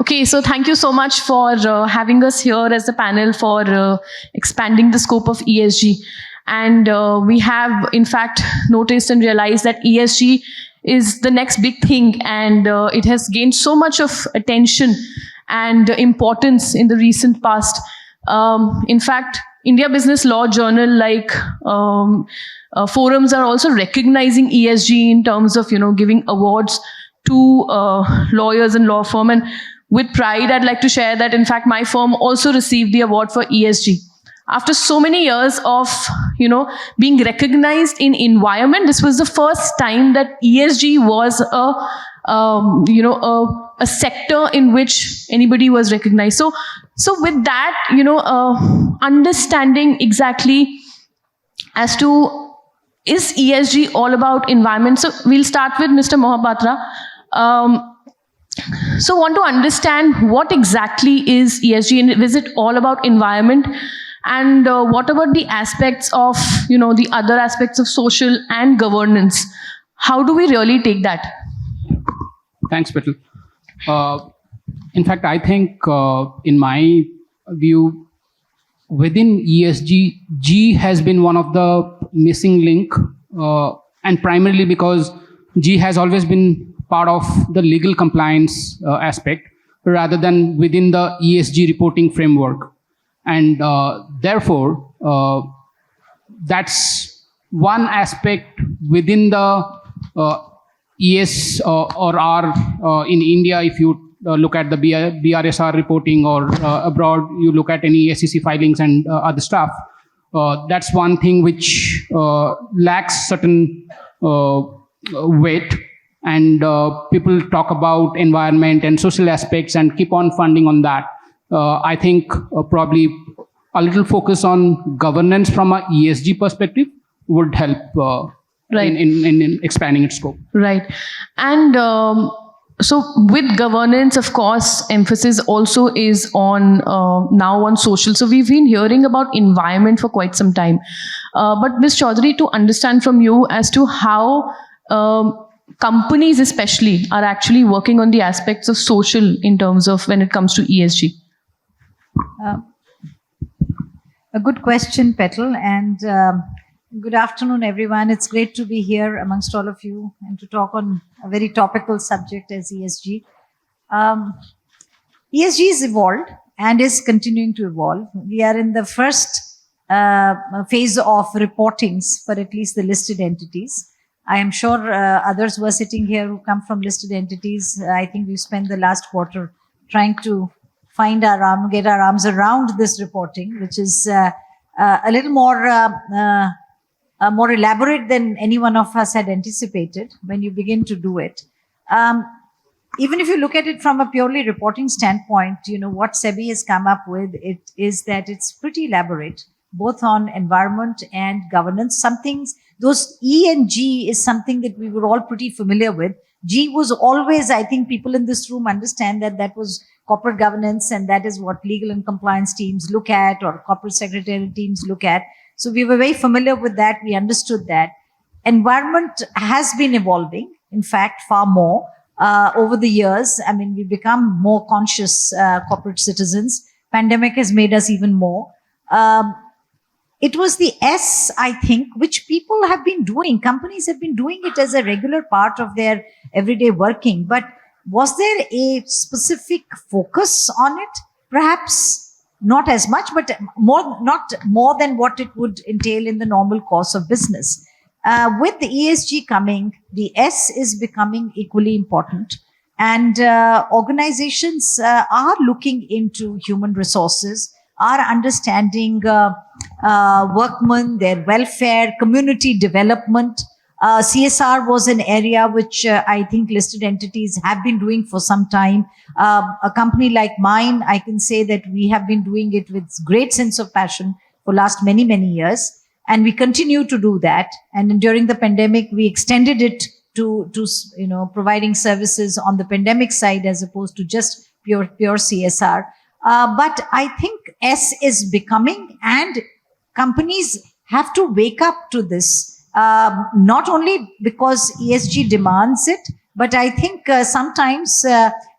Okay, so thank you so much for having us here as a panel for expanding the scope of ESG. And we have, in fact, noticed and realized that ESG is the next big thing, and it has gained so much of attention and importance in the recent past. In fact, India Business Law Journal, like forums, are also recognizing ESG in terms of, giving awards to lawyers and law firm. And with pride, I'd like to share that, in fact, my firm also received the award for ESG. After so many years of, being recognized in environment, this was the first time that ESG was a sector in which anybody was recognized. So with that, understanding exactly as to, is ESG all about environment? So we'll start with Mr. Mohapatra. So want to understand what exactly is ESG, and is it all about environment? And what about the aspects of, the other aspects of social and governance? How do we really take that? Thanks, Petal. In fact, I think, in my view, within ESG, G has been one of the missing link, and primarily because G has always been part of the legal compliance aspect rather than within the ESG reporting framework. And therefore, that's one aspect within the ES or R in India. If you look at the BRSR reporting, or abroad, you look at any SEC filings and other stuff, that's one thing which lacks certain weight. And people talk about environment and social aspects and keep on funding on that. I think probably a little focus on governance from a ESG perspective would help right. in expanding its scope. Right. And so with governance, of course, emphasis also is on now on social. So we've been hearing about environment for quite some time. But Ms. Chowdhary, to understand from you as to how companies especially are actually working on the aspects of social in terms of when it comes to ESG. A good question, Petal, and good afternoon, everyone. It's great to be here amongst all of you and to talk on a very topical subject as ESG. ESG is evolved and is continuing to evolve. We are in the first phase of reportings for at least the listed entities. I am sure others who are sitting here who come from listed entities, I think we spent the last quarter trying to get our arms around this reporting, which is a little more elaborate than any one of us had anticipated when you begin to do it. Even if you look at it from a purely reporting standpoint, what SEBI has come up with, it is that it's pretty elaborate, both on environment and governance. Some things, those E and G is something that we were all pretty familiar with. G was always, I think people in this room understand that was corporate governance, and that is what legal and compliance teams look at, or corporate secretarial teams look at. So we were very familiar with that. We understood that. Environment has been evolving, in fact, far more over the years. I mean, we've become more conscious corporate citizens. Pandemic has made us even more. It was the S, I think, which people have been doing. Companies have been doing it as a regular part of their everyday working. But was there a specific focus on it? Perhaps not as much, but not more than what it would entail in the normal course of business. With the ESG coming, the S is becoming equally important. And organizations are looking into human resources, are understanding workmen, their welfare, community development. CSR was an area which I think listed entities have been doing for some time. A company like mine, I can say that we have been doing it with great sense of passion for last many, many years. And we continue to do that. And during the pandemic, we extended it to providing services on the pandemic side as opposed to just pure CSR. But I think S is becoming, and companies have to wake up to this. Not only because ESG demands it, but I think sometimes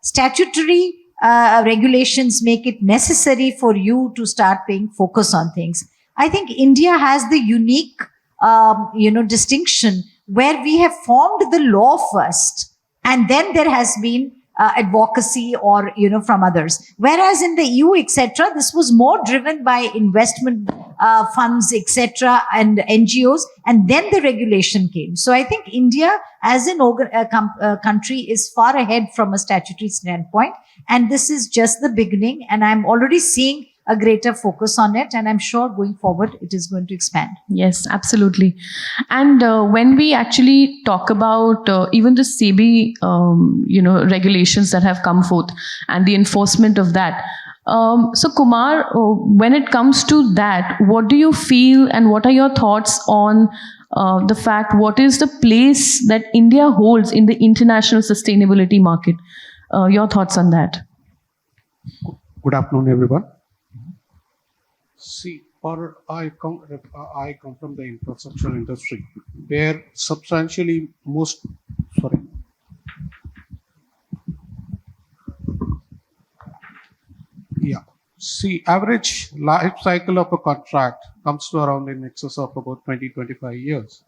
statutory regulations make it necessary for you to start paying focus on things. I think India has the unique, distinction where we have formed the law first, and then there has been advocacy or from others. Whereas in the EU, etc., this was more driven by investment funds, etc., and NGOs, and then the regulation came. So I think India, as an country, is far ahead from a statutory standpoint, and this is just the beginning. And I'm already seeing a greater focus on it, and I'm sure going forward it is going to expand. Yes, absolutely. And when we actually talk about even the SEBI, regulations that have come forth and the enforcement of that. So Kumar, when it comes to that, what do you feel and what are your thoughts on the fact, what is the place that India holds in the international sustainability market? Your thoughts on that? Good afternoon, everyone. See, I come from the infrastructure industry, where substantially average life cycle of a contract comes to around in excess of about 20-25 years,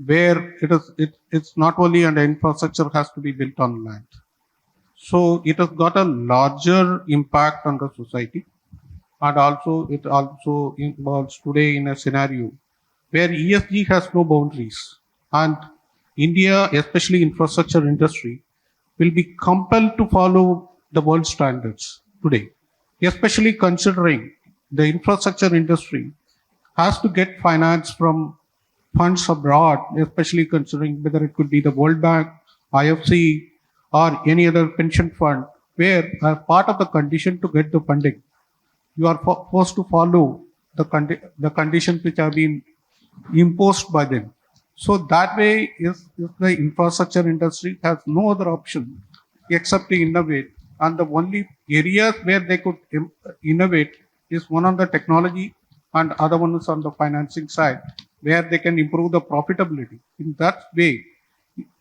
where it's not only an infrastructure has to be built on land. So it has got a larger impact on the society. And it also involves today in a scenario where ESG has no boundaries, and India, especially infrastructure industry, will be compelled to follow the world standards today, especially considering the infrastructure industry has to get finance from funds abroad, especially considering whether it could be the World Bank, IFC, or any other pension fund, where part of the condition to get the funding, you are forced to follow the conditions which have been imposed by them. So that way, if the infrastructure industry has no other option except to innovate, and the only areas where they could innovate is one on the technology and other one is on the financing side, where they can improve the profitability. In that way,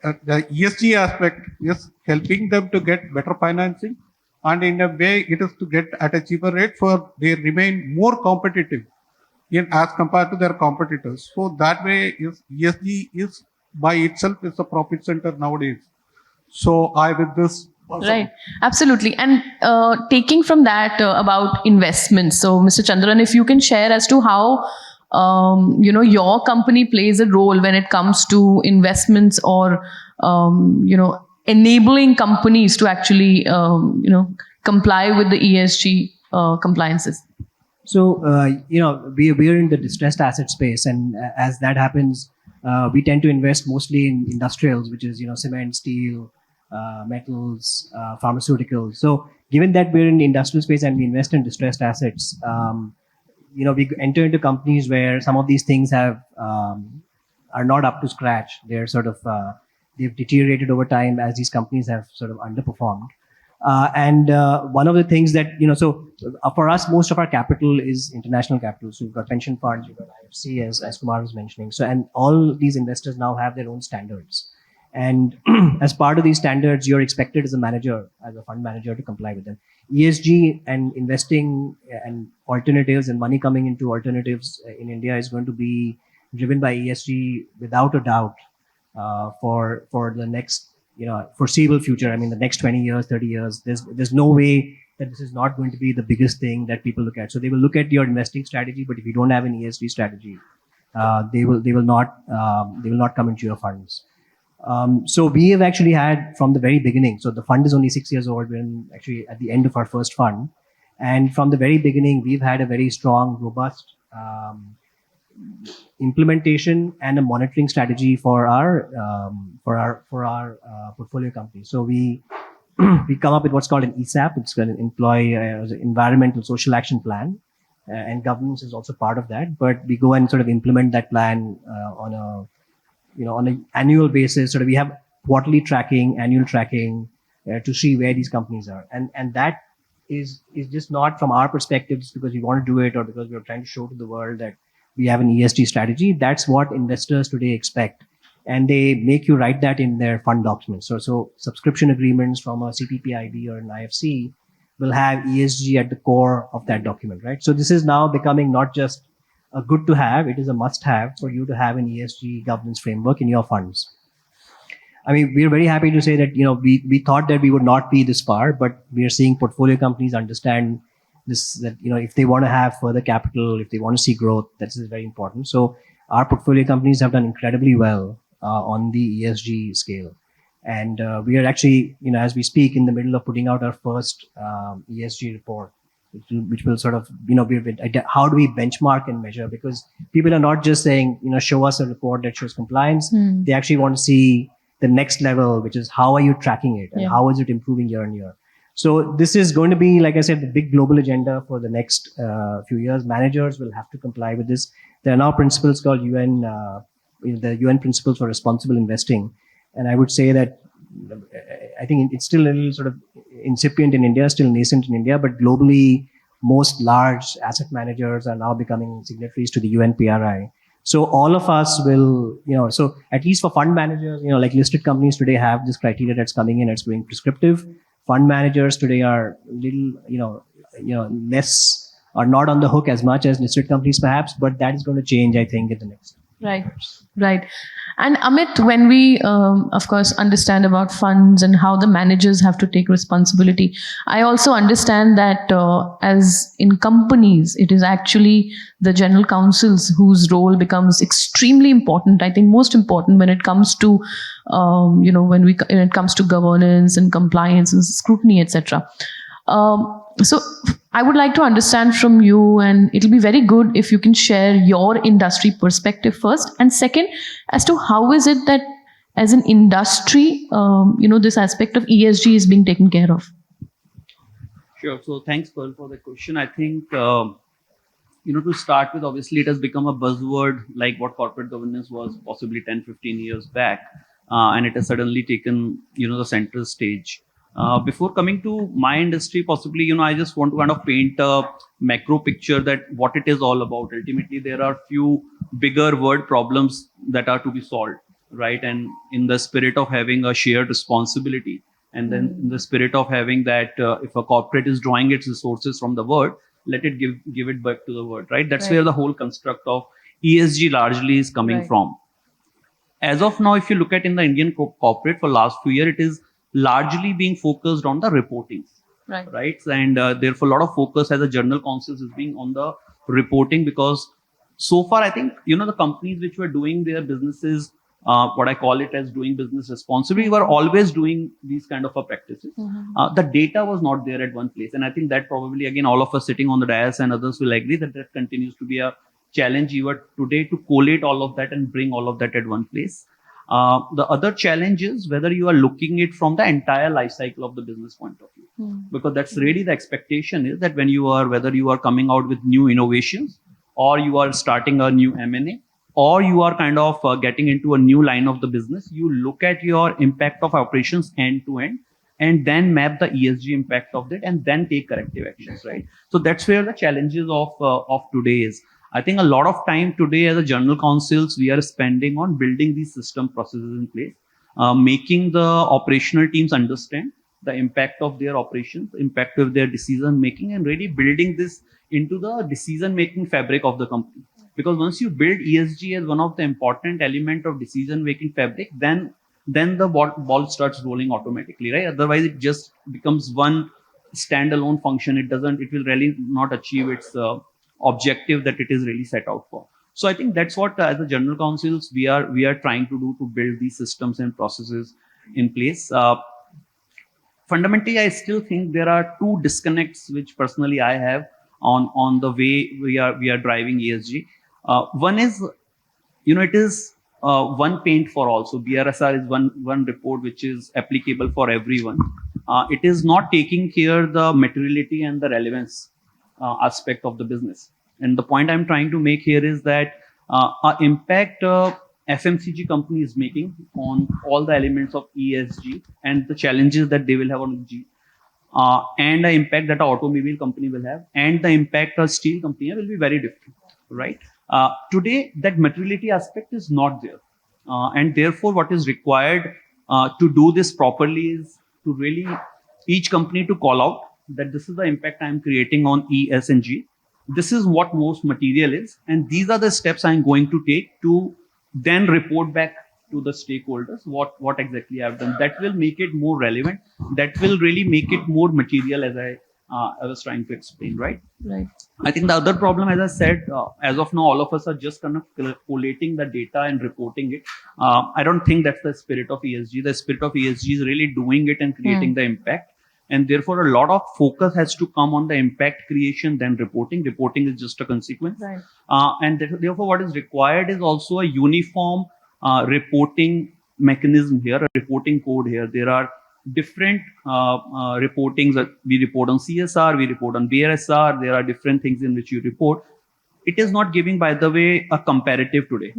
the ESG aspect is helping them to get better financing, and in a way it is to get at a cheaper rate, so they remain more competitive as compared to their competitors. So that way, ESG is by itself is a profit center nowadays. So with this. Right, absolutely. And taking from that about investments. So Mr. Chandran, if you can share as to how your company plays a role when it comes to investments or enabling companies to actually comply with the ESG compliances. So we are in the distressed asset space, and as that happens, we tend to invest mostly in industrials, which is cement, steel, metals, pharmaceuticals. So given that we're in the industrial space and we invest in distressed assets, we enter into companies where some of these things are not up to scratch. They're sort of they've deteriorated over time as these companies have sort of underperformed. And one of the things that for us, most of our capital is international capital. So we've got pension funds, we've got IFC, as Kumar was mentioning. So, and all these investors now have their own standards. And as part of these standards, you're expected as a manager, as a fund manager, to comply with them. ESG and investing and alternatives and money coming into alternatives in India is going to be driven by ESG without a doubt for the next foreseeable future. I mean, the next 20 years, 30 years, there's no way that this is not going to be the biggest thing that people look at. So they will look at your investing strategy, but if you don't have an ESG strategy, they will not come into your funds. So we have actually had from the very beginning. So the fund is only 6 years old. We're actually at the end of our first fund, and from the very beginning, we've had a very strong, robust implementation and a monitoring strategy for our portfolio companies. So we come up with what's called an ESAP. It's called an Environmental Social Action Plan, and governance is also part of that. But we go and sort of implement that plan on an annual basis. Sort of we have quarterly tracking, annual tracking to see where these companies are, and that is just not from our perspective just because we want to do it or because we're trying to show to the world that we have an ESG strategy. That's what investors today expect, and they make you write that in their fund documents. So subscription agreements from a CPPIB or an IFC will have ESG at the core of that document, right? So this is now becoming not just a good to have, it is a must have for you to have an ESG governance framework in your funds. I mean, we're very happy to say that, we thought that we would not be this far, but we are seeing portfolio companies understand this, that, if they want to have further capital, if they want to see growth, that's very important. So our portfolio companies have done incredibly well on the ESG scale. And we are actually, as we speak, in the middle of putting out our first ESG report, which will sort of, how do we benchmark and measure? Because people are not just saying, show us a report that shows compliance. They actually want to see the next level, which is how are you tracking it and how is it improving year on year? So this is going to be, like I said, the big global agenda for the next few years. Managers will have to comply with this. There are now principles called the UN Principles for Responsible Investing. And I would say that I think it's still a little sort of incipient in India, still nascent in India, but globally, most large asset managers are now becoming signatories to the UN PRI. So all of us will, so at least for fund managers, like listed companies today have this criteria that's coming in, it's going prescriptive. Fund managers today are little, less, are not on the hook as much as listed companies perhaps, but that is going to change, I think, in the next. Right. And Amit, when we, of course, understand about funds and how the managers have to take responsibility, I also understand that as in companies, it is actually the general counsels whose role becomes extremely important. I think most important when it comes to, when it comes to governance and compliance and scrutiny, etc. So I would like to understand from you, and it'll be very good if you can share your industry perspective first. And second, as to how is it that as an industry, this aspect of ESG is being taken care of? Sure. So thanks, Pearl, for the question. I think, to start with, obviously it has become a buzzword like what corporate governance was possibly 10, 15 years back. And it has suddenly taken, the center stage. Before coming to my industry, possibly, I just want to kind of paint a macro picture that what it is all about. Ultimately, there are few bigger world problems that are to be solved, right? And in the spirit of having a shared responsibility, and then in the spirit of having that, if a corporate is drawing its resources from the world, let it give it back to the world, right? That's where the whole construct of ESG largely is coming from. As of now, if you look at in the Indian corporate for last few years, it is largely being focused on the reporting, right? And therefore, a lot of focus as a general counsel is being on the reporting, because so far, I think, the companies which were doing their businesses, what I call it as doing business responsibly, were always doing these kind of practices. The data was not there at one place. And I think that probably, again, all of us sitting on the dais and others will agree that that continues to be a challenge even today to collate all of that and bring all of that at one place. The other challenge is whether you are looking it from the entire life cycle of the business point of view, because that's really the expectation is that when you are, whether you are coming out with new innovations, or you are starting a new M&A, or you are kind of getting into a new line of the business, you look at your impact of operations end to end, and then map the ESG impact of that, and then take corrective actions, right? So that's where the challenges of today is. I think a lot of time today as a general counsels, we are spending on building these system processes in place, making the operational teams understand the impact of their operations, impact of their decision making, and really building this into the decision making fabric of the company. Because once you build ESG as one of the important element of decision making fabric, then the ball starts rolling automatically, right? Otherwise, it just becomes one standalone function. It will really not achieve its objective that it is really set out for. So I think that's what as a general counsels we are trying to do, to build these systems and processes in place. Fundamentally, I still think there are two disconnects which personally I have on the way we are driving ESG. One is, it is one paint for all. So BRSR is one report which is applicable for everyone. It is not taking care the materiality and the relevance aspect of the business. And the point I'm trying to make here is that impact FMCG company is making on all the elements of ESG and the challenges that they will have on ESG, and the impact that an automobile company will have, and the impact a steel company will be very different, right? Today, that materiality aspect is not there. And therefore, what is required to do this properly is to really each company to call out that this is the impact I'm creating on E, S, and G. This is what most material is, and these are the steps I'm going to take to then report back to the stakeholders what exactly I've done. That will make it more relevant. That will really make it more material, as I was trying to explain, right? Right. I think the other problem, as I said, as of now, all of us are just kind of collating the data and reporting it. I don't think that's the spirit of ESG. The spirit of ESG is really doing it and creating the impact. And therefore, a lot of focus has to come on the impact creation than reporting. Reporting is just a consequence. Right. And therefore, what is required is also a uniform reporting mechanism here, a reporting code here. There are different reportings that we report on CSR, we report on BRSR. There are different things in which you report. It is not giving, by the way, a comparative today.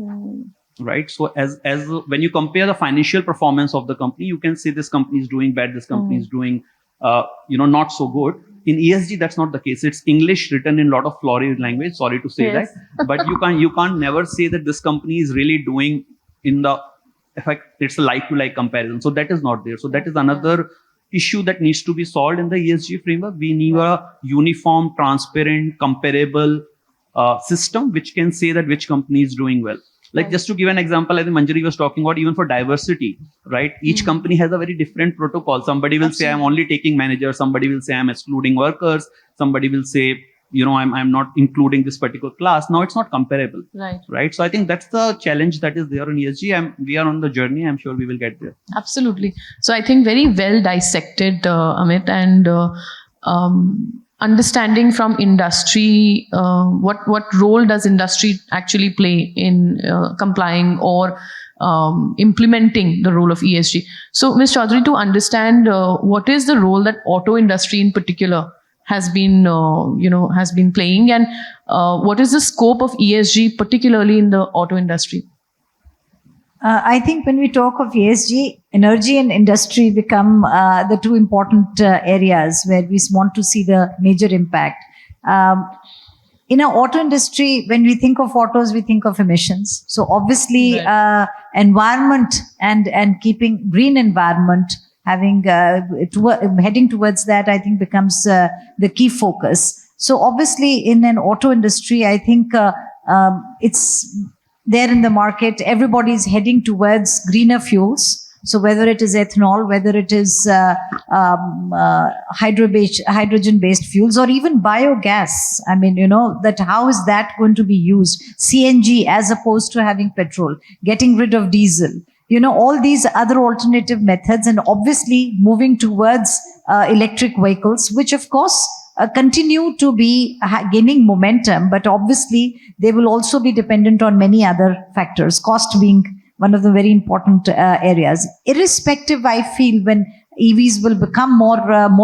Right. So as when you compare the financial performance of the company, you can say this company is doing bad, this company is doing not so good. In ESG, that's not the case. It's English written in a lot of florid language. Sorry to say that, but you can't never say that this company is really doing in the effect. It's a like-to-like comparison. So that is not there. So that is another issue that needs to be solved in the ESG framework. We need a uniform, transparent, comparable system which can say that which company is doing well. Like just to give an example, I think Manjaree was talking about even for diversity, right? Each company has a very different protocol. Somebody will say, I'm only taking managers. Somebody will say, I'm excluding workers. Somebody will say, I'm not including this particular class. Now it's not comparable. Right. So I think that's the challenge that is there in ESG. We are on the journey. I'm sure we will get there. Absolutely. So I think very well dissected, Amit, and understanding from industry, what role does industry actually play in complying or implementing the role of ESG. So, Ms. Chowdhary, to understand what is the role that auto industry in particular has been playing, and what is the scope of ESG, particularly in the auto industry? I think when we talk of ESG, energy and industry become the two important areas where we want to see the major impact. In our auto industry, when we think of autos, we think of emissions. So obviously, environment and keeping green environment, heading towards that, I think becomes the key focus. So obviously, in an auto industry, I think it's there in the market. Everybody is heading towards greener fuels. So whether it is ethanol, whether it is hydrogen-based fuels, or even biogas. I mean, that how is that going to be used? CNG as opposed to having petrol, getting rid of diesel. All these other alternative methods, and obviously moving towards electric vehicles, which of course continue to be gaining momentum, but obviously they will also be dependent on many other factors, cost being one of the very important areas. Irrespective, I feel when EVs will become more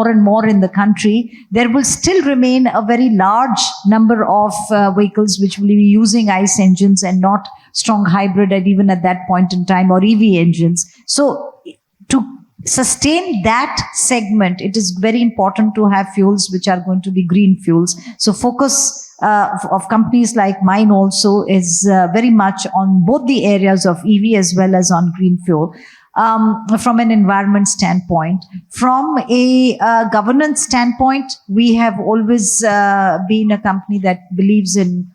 and more in the country, there will still remain a very large number of vehicles which will be using ICE engines and not strong hybrid, and even at that point in time, or EV engines. So to sustain that segment, it is very important to have fuels which are going to be green fuels. So focus of companies like mine also is very much on both the areas of EV as well as on green fuel. From an environment standpoint, from a governance standpoint, we have always been a company that believes in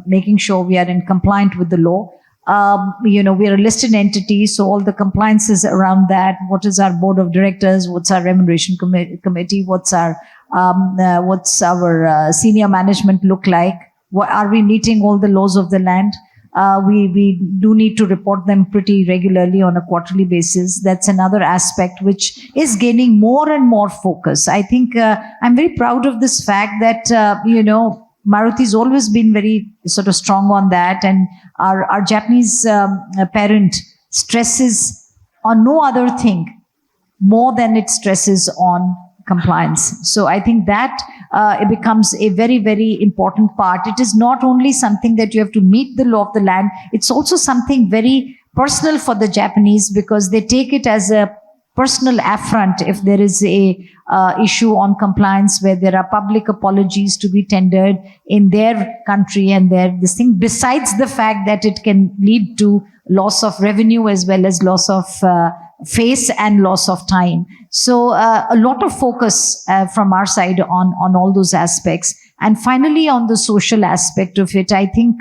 making sure we are in compliant with the law. We are a listed entity, so all the compliances around that. What is our board of directors? What's our remuneration committee? What's our senior management look like? Are we meeting all the laws of the land? We do need to report them pretty regularly on a quarterly basis. That's another aspect which is gaining more and more focus. I think I'm very proud of this fact that Maruti's always been very sort of strong on that, and our Japanese parent stresses on no other thing more than it stresses on compliance. So I think that it becomes a very, very important part. It is not only something that you have to meet the law of the land, it's also something very personal for the Japanese, because they take it as a personal affront if there is a issue on compliance where there are public apologies to be tendered in their country and this thing, besides the fact that it can lead to loss of revenue as well as loss of face and loss of time. So a lot of focus from our side on all those aspects. And finally, on the social aspect of it, I think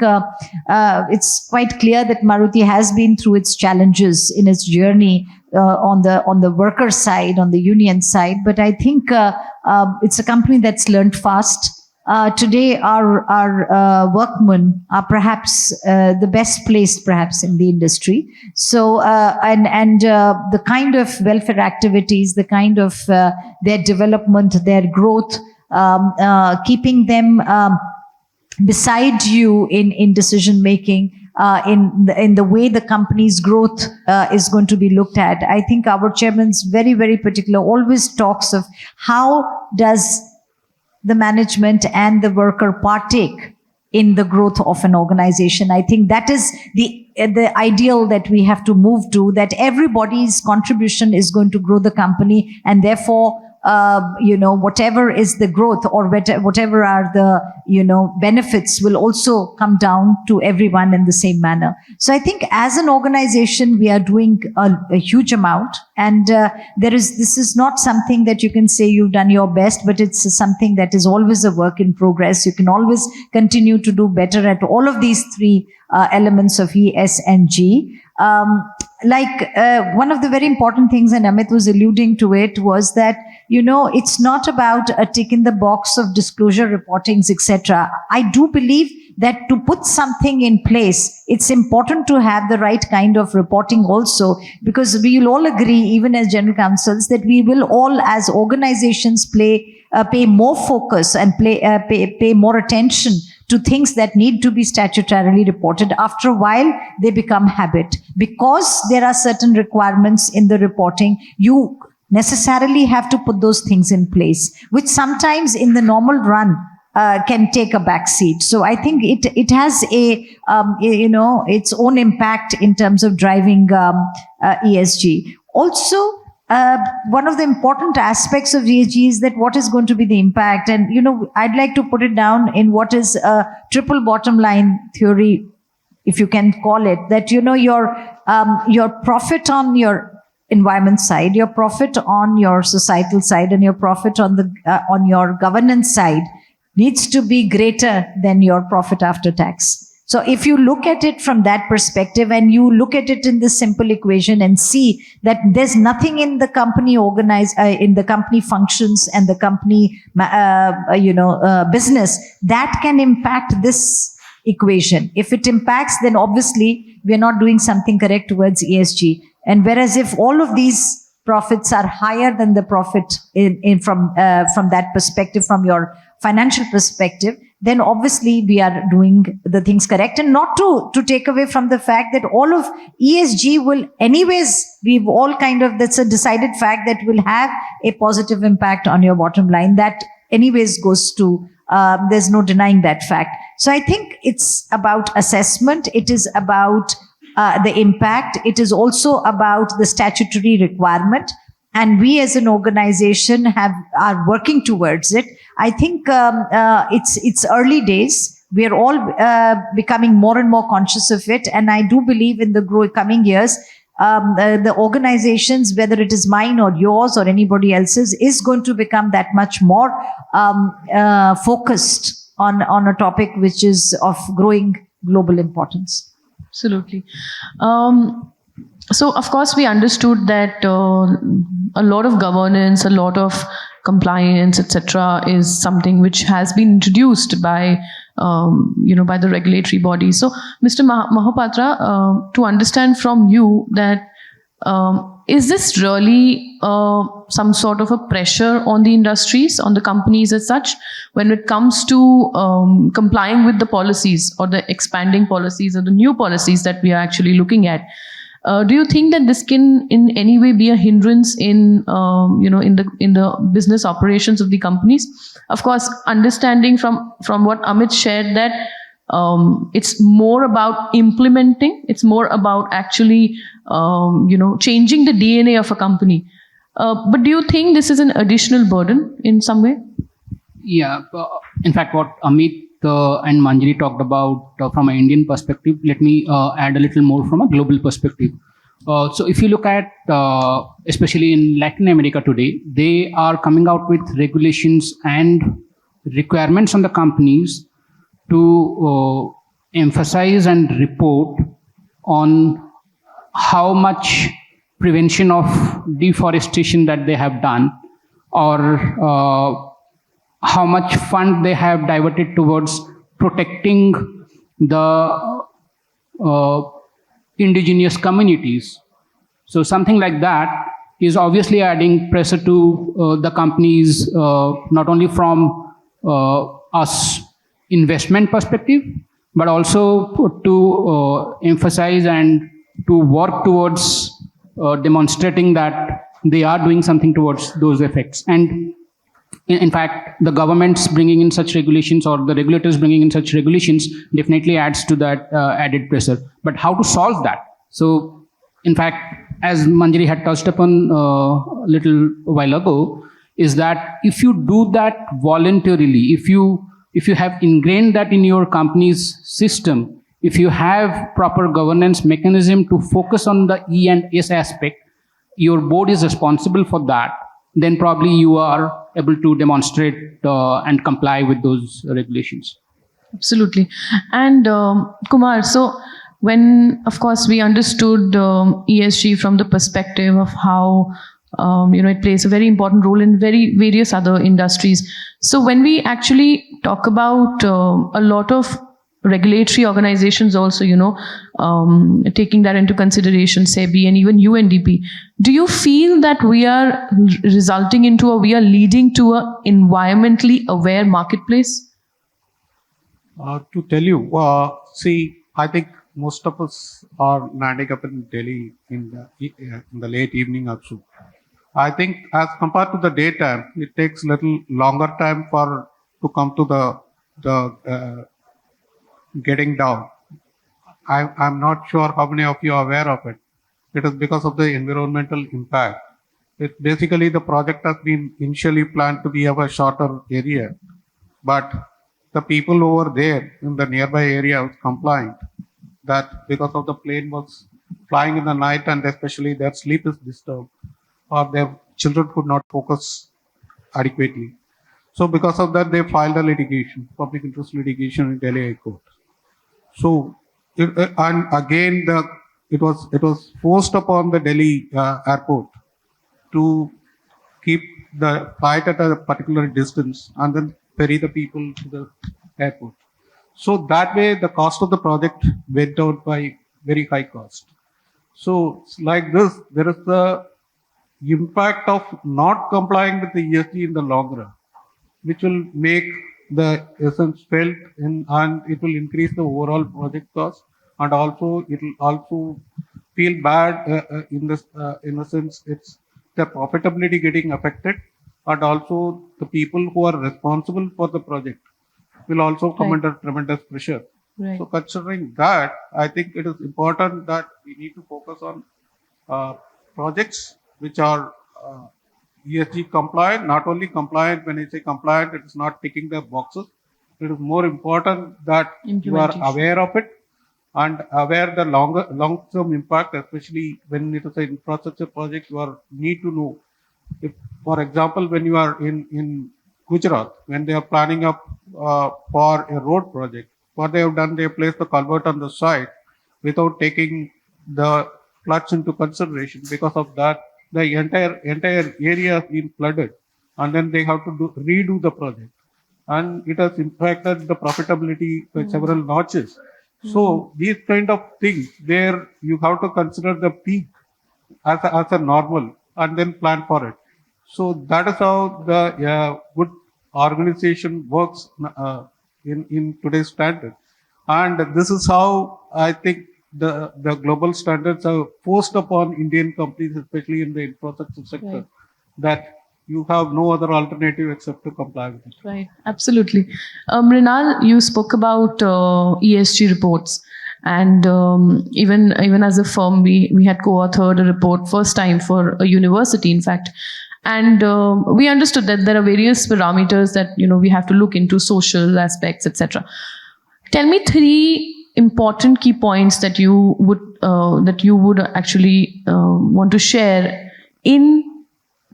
it's quite clear that Maruti has been through its challenges in its journey on the worker side, on the union side. But I think it's a company that's learned fast. Today, our workmen are perhaps the best placed, perhaps, in the industry. So, the kind of welfare activities, the kind of their development, their growth, keeping them beside you in decision making, in the way the company's growth is going to be looked at. I think our chairman's very, very particular, always talks of how does the management and the worker partake in the growth of an organization. I think that is the ideal that we have to move to, that everybody's contribution is going to grow the company, and therefore whatever is the growth or whatever are the, benefits will also come down to everyone in the same manner. So I think as an organization, we are doing a huge amount, and this is not something that you can say you've done your best, but it's something that is always a work in progress. You can always continue to do better at all of these three elements of E, S, and G. One of the very important things, and Amit was alluding to it, was that, it's not about a tick in the box of disclosure reportings, etc. I do believe that to put something in place, it's important to have the right kind of reporting also, because we will all agree, even as general counsels, that we will all as organizations pay more focus and pay more attention to things that need to be statutorily reported. After a while, they become habit. Because there are certain requirements in the reporting, you necessarily have to put those things in place, which sometimes in the normal run can take a back seat. So I think it has its own impact in terms of driving ESG. Also, one of the important aspects of ESG is that what is going to be the impact. And, I'd like to put it down in what is a triple bottom line theory, if you can call it, that, your profit on your environment side, your profit on your societal side, and your profit on your governance side needs to be greater than your profit after tax. So if you look at it from that perspective, and you look at it in this simple equation and see that there's nothing in the company in the company functions and the company, business that can impact this equation. If it impacts, then obviously we're not doing something correct towards ESG. And whereas if all of these profits are higher than the profit from that perspective, from your financial perspective, then obviously we are doing the things correct. And not to take away from the fact that all of ESG will anyways, that's a decided fact that will have a positive impact on your bottom line. That anyways goes to, there's no denying that fact. So I think it's about assessment. It is about the impact. It is also about the statutory requirement. And we as an organization are working towards it. I think it's early days. We are all becoming more and more conscious of it. And I do believe in the coming years, the organizations, whether it is mine or yours or anybody else's, is going to become that much more focused on a topic which is of growing global importance. Absolutely. So, of course, we understood that a lot of governance, a lot of compliance, etc., is something which has been introduced by the regulatory body. So, Mr. Mohapatra, to understand from you that is this really some sort of a pressure on the industries, on the companies as such, when it comes to complying with the policies or the expanding policies or the new policies that we are actually looking at? Do you think that this can in any way be a hindrance in the business operations of the companies? Of course, understanding from what Amit shared that it's more about implementing, it's more about actually changing the DNA of a company. But do you think this is an additional burden in some way? Yeah, in fact, what Amit and Manjaree talked about from an Indian perspective, let me add a little more from a global perspective. So if you look at, especially in Latin America today, they are coming out with regulations and requirements on the companies to emphasize and report on how much prevention of deforestation that they have done, or how much fund they have diverted towards protecting the indigenous communities. So something like that is obviously adding pressure to the companies, not only from us investment perspective, but also to emphasize and to work towards demonstrating that they are doing something towards those effects. And in fact, the governments bringing in such regulations, or the regulators bringing in such regulations, definitely adds to that added pressure. But how to solve that? So, in fact, as Manjaree had touched upon a little while ago, is that if you do that voluntarily, if you have ingrained that in your company's system, if you have proper governance mechanism to focus on the E and S aspect, your board is responsible for that, then probably you are able to demonstrate and comply with those regulations. Absolutely. And Kumar, so when, of course, we understood ESG from the perspective of how it plays a very important role in various other industries. So when we actually talk about a lot of regulatory organizations also, taking that into consideration, SEBI and even UNDP, do you feel that we are we are leading to an environmentally aware marketplace? To tell you, see, I think most of us are landing up in Delhi in the late evening also. I think as compared to the daytime, it takes little longer time to come to the getting down. I'm not sure how many of you are aware of it. It is because of the environmental impact. It basically, the project has been initially planned to be of a shorter area, but the people over there in the nearby area was complained that because of the plane was flying in the night and especially their sleep is disturbed, or their children could not focus adequately. So because of that, they filed a litigation, public interest litigation in Delhi High Court. So, and again, it was forced upon the Delhi airport to keep the flight at a particular distance and then ferry the people to the airport. So that way, the cost of the project went down by very high cost. So like this, there is the impact of not complying with the ESG in the long run, which will make the essence felt and it will increase the overall project cost, and also it will also feel bad in a sense it's the profitability getting affected, and also the people who are responsible for the project will also come under tremendous pressure. Right. So considering that, I think it is important that we need to focus on projects which are ESG compliant. Not only compliant, when I say compliant, it is not ticking the boxes. It is more important that you are aware of it and aware the long-term impact, especially when it is an infrastructure project. You need to know. If, for example, when you are in Gujarat, when they are planning up for a road project, what they have done, they have placed the culvert on the side without taking the floods into consideration. Because of that, the entire area has been flooded, and then they have to redo the project, and it has impacted the profitability by several notches. So these kind of things, there you have to consider the peak as a normal and then plan for it. So that is how the good organization works in today's standard, and this is how I think the global standards are forced upon Indian companies, especially in the infrastructure sector, that you have no other alternative except to comply with it. Right, absolutely. Mrinal, you spoke about ESG reports, and even as a firm, we had co-authored a report first time for a university, in fact. And we understood that there are various parameters that we have to look into, social aspects, etc. Tell me 3 important key points that you would actually want to share in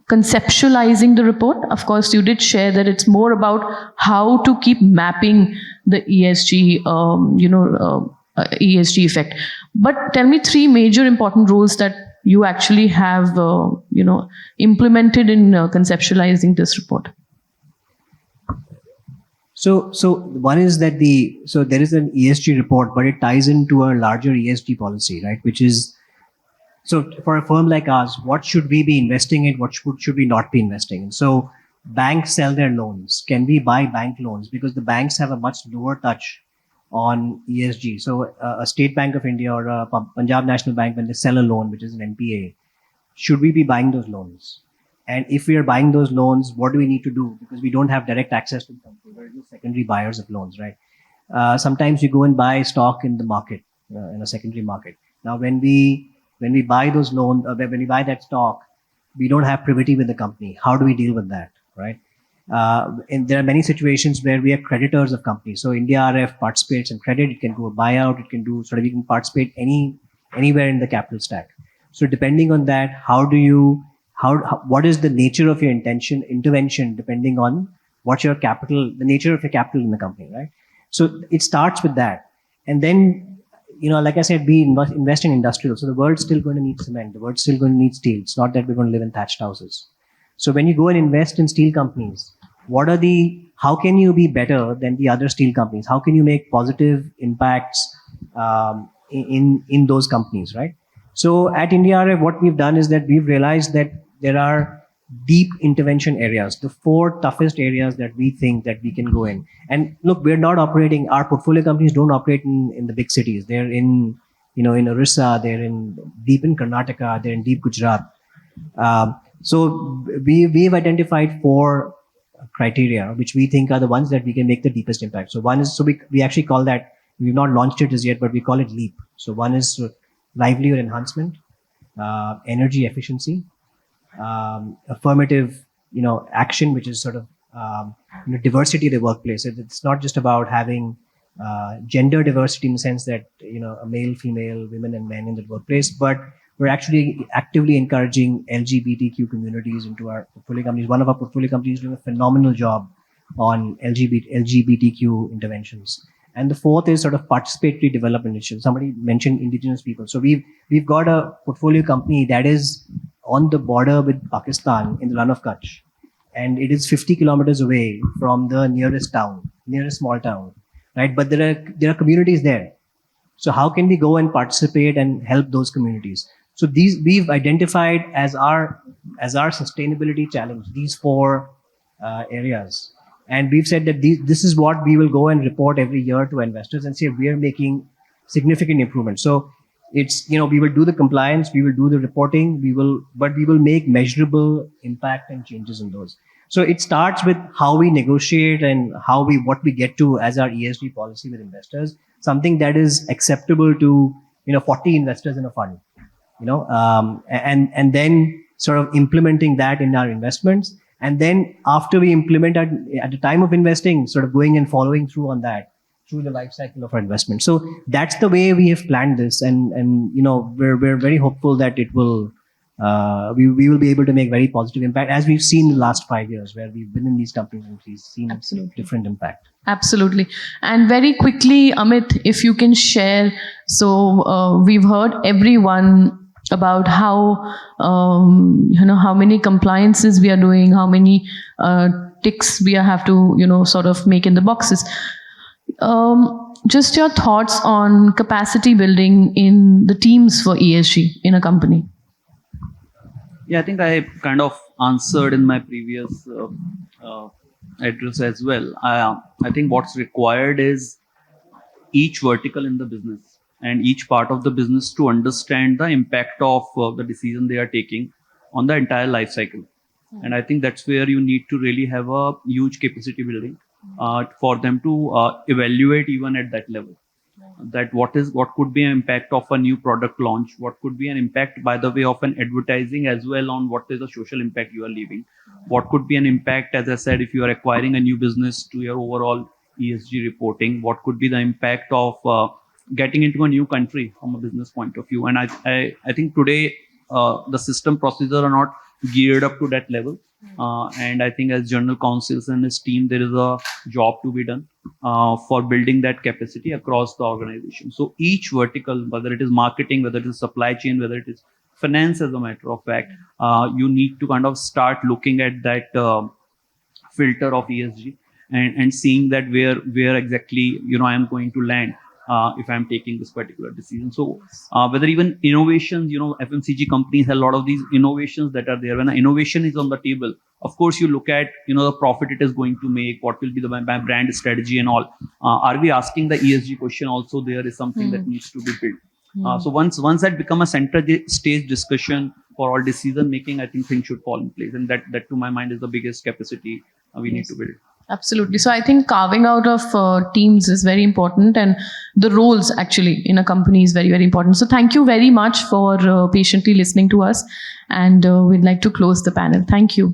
conceptualizing the report? Of course, you did share that it's more about how to keep mapping the ESG, ESG effect. But tell me 3 major important rules that you actually have, implemented in conceptualizing this report. So one is that there is an ESG report, but it ties into a larger ESG policy, right? Which is, so for a firm like ours, what should we be investing in? What should we not be investing in? So banks sell their loans. Can we buy bank loans? Because the banks have a much lower touch on ESG. So a State Bank of India or a Punjab National Bank, when they sell a loan, which is an NPA, should we be buying those loans? And if we are buying those loans, what do we need to do? Because we don't have direct access to the company. We're just secondary buyers of loans, right? Sometimes you go and buy stock in the market, in a secondary market. Now, when we buy those loans, when we buy that stock, we don't have privity with the company. How do we deal with that, right? And there are many situations where we are creditors of companies. So India RF participates in credit. It can do a buyout. It can do we can participate anywhere in the capital stack. So depending on that, what is the nature of your intervention, depending on what your capital, the nature of your capital in the company, right? So it starts with that. And then, like I said, we invest in industrial. So the world's still going to need cement. The world's still going to need steel. It's not that we're going to live in thatched houses. So when you go and invest in steel companies, how can you be better than the other steel companies? How can you make positive impacts in those companies, right? So at India RF, what we've done is that we've realized that there are deep intervention areas, the 4 toughest areas that we think that we can go in. And look, we're not operating, our portfolio companies don't operate in the big cities. They're in Orissa, they're deep in Karnataka, they're in deep Gujarat. So we've identified 4 criteria, which we think are the ones that we can make the deepest impact. So one is, we actually call that, we've not launched it as yet, but we call it LEAP. So one is livelihood enhancement, energy efficiency, affirmative, action, which is sort of, diversity in the workplace. It's not just about having gender diversity in the sense that, a male, female, women and men in the workplace, but we're actually actively encouraging LGBTQ communities into our portfolio companies. One of our portfolio companies is doing a phenomenal job on LGBTQ interventions. And the 4th is sort of participatory development initiative. Somebody mentioned indigenous people. So we've got a portfolio company that is on the border with Pakistan in the Run of Kutch. And it is 50 kilometers away from the nearest small town, right? But there are communities there. So how can we go and participate and help those communities? So we've identified as our sustainability challenge, these 4 areas. And we've said that this is what we will go and report every year to investors and say we are making significant improvements. So it's, we will do the compliance, we will do the reporting, but we will make measurable impact and changes in those. So it starts with how we negotiate and what we get to as our ESG policy with investors, something that is acceptable to, 40 investors in a fund, and then sort of implementing that in our investments. And then after we implement at the time of investing, sort of going and following through on that through the life cycle of our investment. So that's the way we have planned this. And we're very hopeful that it will, we will be able to make very positive impact, as we've seen in the last 5 years where we've been in these companies and we've seen different impact. Absolutely. And very quickly, Amit, if you can share. So we've heard everyone about how, how many compliances we are doing, how many ticks we have to, sort of make in the boxes. Just your thoughts on capacity building in the teams for ESG in a company. Yeah, I think I kind of answered in my previous address as well. I think what's required is each vertical in the business and each part of the business to understand the impact of the decision they are taking on the entire life cycle. And I think that's where you need to really have a huge capacity building for them to evaluate even at that level. That what could be an impact of a new product launch, what could be an impact by the way of an advertising as well on what is the social impact you are leaving, what could be an impact, as I said, if you are acquiring a new business to your overall ESG reporting, what could be the impact of getting into a new country from a business point of view. And I think today the system procedures are not geared up to that level. And I think as general counsels and his team, there is a job to be done for building that capacity across the organization. So each vertical, whether it is marketing, whether it is supply chain, whether it is finance, as a matter of fact, you need to kind of start looking at that filter of ESG and seeing that where exactly I am going to land if I'm taking this particular decision. So whether even innovations, FMCG companies have a lot of these innovations that are there. When an innovation is on the table, of course you look at the profit it is going to make, what will be the brand strategy and all. Are we asking the ESG question also? There is something that needs to be built. So once that become a center stage discussion for all decision making, I think things should fall in place, and that to my mind is the biggest capacity we need to build. Absolutely. So I think carving out of teams is very important, and the roles actually in a company is very, very important. So thank you very much for patiently listening to us, and we'd like to close the panel. Thank you.